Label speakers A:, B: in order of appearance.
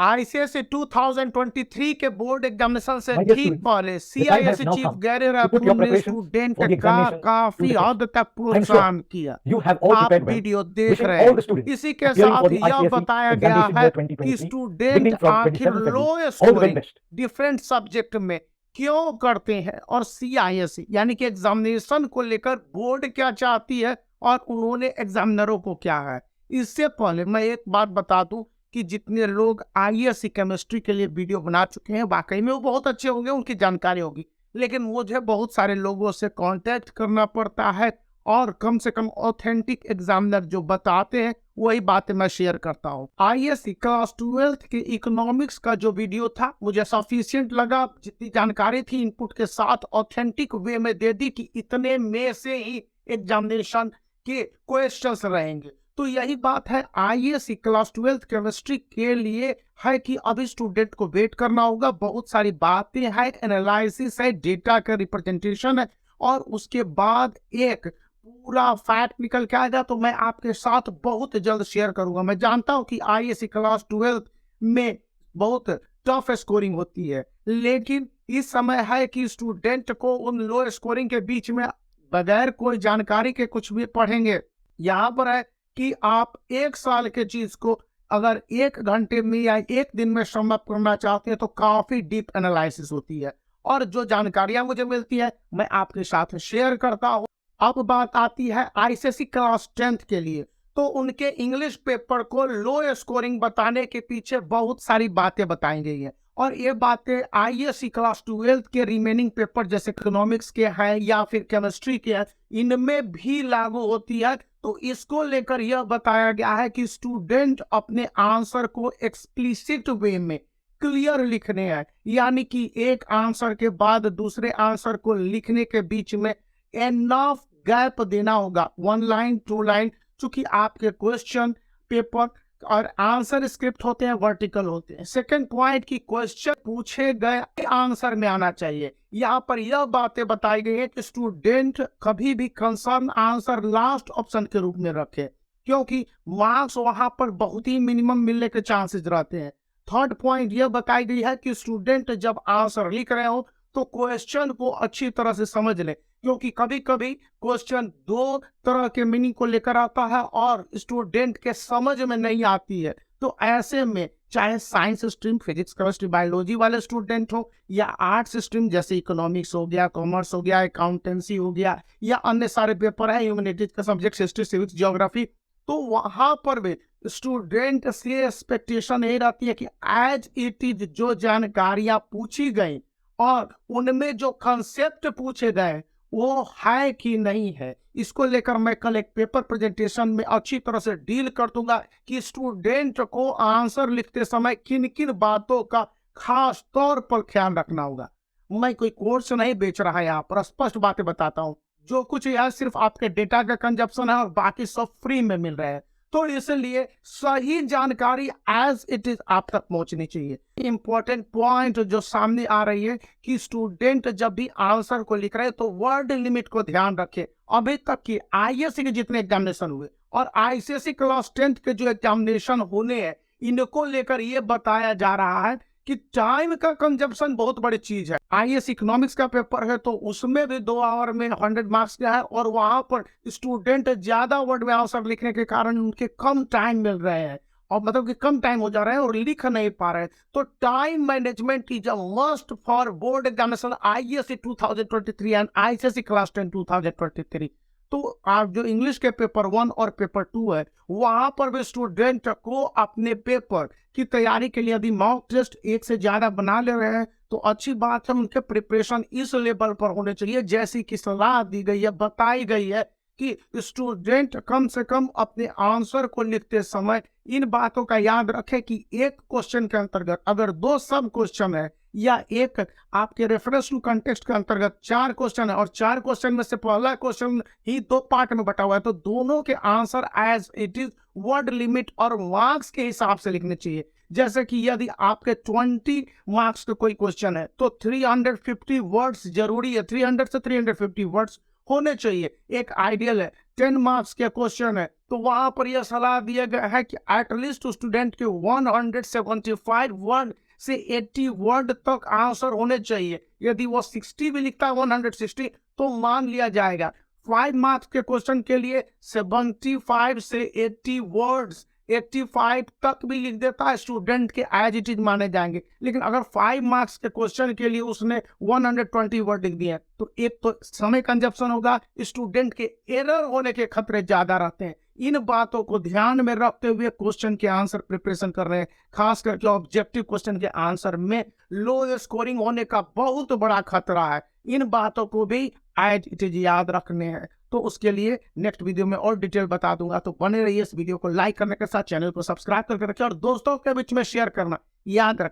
A: ICSE 2023 के board examination से
B: My dear
A: ठीक
B: students,
A: पहले
B: the time has
A: CISC
B: now
A: chief
B: come
A: Gary
B: to put your
A: Rathore ने
B: preparations
A: student
B: for the
A: का
B: examination to
A: काफी
B: the test.
A: हद तक
B: I am sure
A: प्रोत्साहन किया।
B: you have all
A: आप
B: prepared well.
A: वीडियो देख
B: Wishing
A: रहे
B: all the
A: हैं।
B: students
A: इसी के
B: appearing
A: साथ
B: for the
A: यह
B: ICSE
A: बताया गया
B: examination
A: है
B: year
A: कि
B: 2023
A: स्टूडेंट
B: beginning from
A: आखिर
B: 27
A: लो
B: February. All the very
A: scoring
B: best.
A: Different subject में क्यों करते हैं और सीआईएससी यानी कि एग्जामिनेशन को लेकर बोर्ड क्या चाहती है और उन्होंने एग्जामिनरों को क्या है। इससे पहले मैं एक बात बता दूं कि जितने लोग आईएससी केमिस्ट्री के लिए वीडियो बना चुके हैं वाकई में वो बहुत अच्छे होंगे, उनकी जानकारी होगी, लेकिन मुझे बहुत सारे लोगों से कांटेक्ट करना पड़ता है और कम से कम ऑथेंटिक एग्जामिनर जो बताते हैं वही बातें मैं शेयर करता हूँ। आईएससी क्लास 12th के इकोनॉमिक्स का जो वीडियो था मुझे सफिशिएंट लगा, जितनी जानकारी थी इनपुट के साथ ऑथेंटिक वे में दे दी कि इतने में से ही एग्जामिनेशन के क्वेश्चंस रहेंगे। तो यही बात है आईएससी क्लास 12th केमिस्ट्री के लिए है कि अभी स्टूडेंट को वेट करना होगा। बहुत सारी बातें हैं, एनालिसिस है, डेटा का रिप्रेजेंटेशन है और उसके बाद एक पूरा फैक्ट निकल के आएगा तो मैं आपके साथ बहुत जल्द शेयर करूंगा। मैं जानता हूं कि आईएससी क्लास 12th में बहुत टफ स्कोरिंग होती है, लेकिन इस समय है कि स्टूडेंट को उन लो स्कोरिंग के बीच में बगैर कोई जानकारी के कुछ भी पढ़ेंगे। यहाँ पर है कि आप एक साल के चीज को अगर 1 घंटे में या 1 दिन में समाप्त करना चाहते हैं तो काफी डीप एनालिसिस होती है और जो जानकारियां मुझे मिलती है मैं आपके साथ शेयर करता हूं। अब बात आती है आईसीएसई क्लास 10th के लिए, तो उनके इंग्लिश पेपर को लो स्कोरिंग बताने के पीछे बहुत सारी बातें बताई गई है और ये बातें आईएससी क्लास 12th के रिमेनिंग पेपर जैसे इकोनॉमिक्स के हैं या फिर केमिस्ट्री के हैं इनमें भी लागू होती है। तो इसको लेकर यह बताया गया है कि स्टूडेंट अपने आंसर को एक्सप्लिसिट वे में क्लियर लिखने हैं, यानी कि एक आंसर के बाद दूसरे आंसर को लिखने के बीच में एनफ गैप देना होगा, 1 लाइन 2 लाइन, चूंकि आपके क्वेश्चन पेपर और आंसर स्क्रिप्ट होते हैं वर्टिकल होते हैं। सेकंड पॉइंट की क्वेश्चन पूछे गए आंसर में आना चाहिए। यहाँ पर यह बातें बताई गई है कि स्टूडेंट कभी भी कंसर्न आंसर लास्ट ऑप्शन के रूप में रखे क्योंकि मार्क्स वहां पर बहुत ही मिनिमम मिलने के चांसेस रहते हैं। थर्ड पॉइंट यह बताई गई है कि स्टूडेंट जब आंसर लिख रहे हो तो क्वेश्चन को अच्छी तरह से समझ ले क्योंकि कभी कभी क्वेश्चन 2 तरह के मीनिंग को लेकर आता है और स्टूडेंट के समझ में नहीं आती है। तो ऐसे में चाहे science stream physics chemistry biology वाले स्टूडेंट हो या आर्ट्स स्ट्रीम जैसे इकोनॉमिक्स हो गया, कॉमर्स हो गया, अकाउंटेंसी हो गया या अन्य सारे पेपर है ह्यूमैनिटीज का सब्जेक्ट हिस्ट्री सिविक्स ज्योग्राफी, तो वहां पर भी स्टूडेंट से एक्सपेक्टेशन यही रहती है कि एज इट इज जो जानकारियां पूछी गई और उनमें जो कंसेप्ट पूछे गए वो है कि नहीं है। इसको लेकर मैं कल एक पेपर प्रेजेंटेशन में अच्छी तरह से डील कर दूंगा कि स्टूडेंट को आंसर लिखते समय किन किन बातों का खास तौर पर ख्याल रखना होगा। मैं कोई कोर्स नहीं बेच रहा है, यहाँ पर स्पष्ट बातें बताता हूँ। जो कुछ यह सिर्फ आपके डेटा का कंजप्शन है और बाकी सब फ्री में मिल रहे हैं, तो इसलिए सही जानकारी एज इट इज आप तक पहुंचनी चाहिए। इंपॉर्टेंट पॉइंट जो सामने आ रही है कि स्टूडेंट जब भी आंसर को लिख रहे हैं तो वर्ड लिमिट को ध्यान रखें। अभी तक की आईएससी के जितने एग्जामिनेशन हुए और आईसीएसई क्लास 10th के जो एग्जामिनेशन होने हैं इनको लेकर ये बताया जा रहा है कि टाइम का कंजप्शन बहुत बड़ी चीज है। आईएससी इकोनॉमिक्स का पेपर है तो उसमें भी 2 आवर में 100 मार्क्स का है और वहां पर स्टूडेंट ज्यादा वर्ड में आंसर लिखने के कारण उनके कम टाइम मिल रहे हैं और मतलब कि कम टाइम हो जा रहा है और लिख नहीं पा रहे हैं। तो time management is a must for board examination ISC 2023 and ICSE class 10 2023। तो आप जो इंग्लिश के पेपर 1 और पेपर 2 है वहां पर भी स्टूडेंट को अपने पेपर की तैयारी के लिए यदि मॉक टेस्ट 1 से ज्यादा बना ले रहे हैं तो अच्छी बात है, उनके प्रिपरेशन इस लेवल पर होने चाहिए जैसी कि सलाह दी गई है, बताई गई है कि स्टूडेंट कम से कम अपने आंसर को लिखते समय इन बातों का याद रखे कि एक क्वेश्चन के अंतर्गत अगर 2 सब क्वेश्चन है या एक आपके रेफरेंस टू कंटेक्स्ट के अंतर्गत 4 क्वेश्चन है और 4 क्वेश्चन में से पहला क्वेश्चन ही 2 पार्ट में बटा हुआ है तो दोनों के answer as it is word limit और मार्क्स के हिसाब से लिखने चाहिए। जैसे कि यदि आपके 20 मार्क्स का कोई क्वेश्चन है तो 350 वर्ड्स जरूरी है, 300 से 350 वर्ड्स होने चाहिए। एक आइडियल है, 10 मार्क्स के क्वेश्चन है, तो वहां पर यह सलाह दिया गया है कि एटलीस्ट स्टूडेंट के 175 वर्ड से 80 वर्ड तक आंसर होने चाहिए। यदि वो 60 भी लिखता है 160 तो मान लिया जाएगा। 5 मार्क्स के क्वेश्चन के लिए 75 से 80 वर्ड्स, 85 तक भी लिख देता है स्टूडेंट के एज इट इज माने जाएंगे। लेकिन अगर 5 मार्क्स के क्वेश्चन के लिए उसने 120 वर्ड लिख दिए तो एक तो समय कंजप्शन होगा, स्टूडेंट के एरर होने के खतरे ज्यादा रहते हैं। इन बातों को ध्यान में रखते हुए क्वेश्चन के आंसर प्रिपरेशन कर रहे हैं, खास करके ऑब्जेक्टिव क्वेश्चन के आंसर में लो स्कोरिंग होने का बहुत बड़ा खतरा है। इन बातों को भी एज इट इज याद रखने हैं। तो उसके लिए नेक्स्ट वीडियो में और डिटेल बता दूंगा, तो बने रहिए। इस वीडियो को लाइक करने के साथ चैनल को सब्सक्राइब करके रखिए और दोस्तों के बीच में शेयर करना याद रखिए।